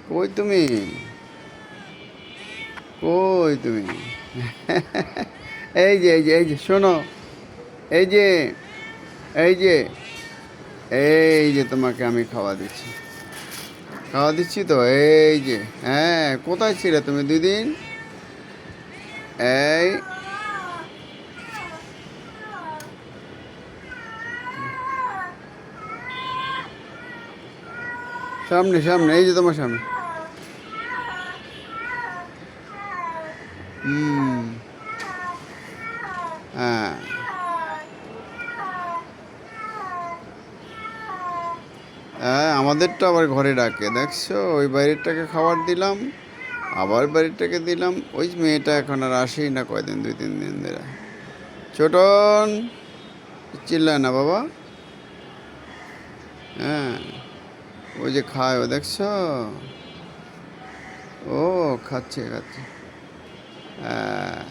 কই তুমি? কই তুমি? এই যে শোনো। এই যে এই যে এই যে তোমাকে আমি খাওয়া দিচ্ছি। খাওয়া দিচ্ছি তো, এই যে। হ্যাঁ, কোথায় ছিলে তুমি 2 দিন? এই সামনে সামনে, এই যে তোমার সামনে। হুম। হ্যাঁ। হ্যাঁ, আমাদেরটা আবার ঘরে ডাকে, দেখছো? ওই বাইরেরটাকে খাবার দিলাম, আবার বাড়িটাকে দিলাম। ওই মেয়েটা এখন আর আসেই না কয়দিন, 2-3 দিন ধরে। ছোটন, চিল্লায় না বাবা। হ্যাঁ, ওই যে খায়, ও দেখছো? ও খাচ্ছে খাচ্ছে। হ্যাঁ।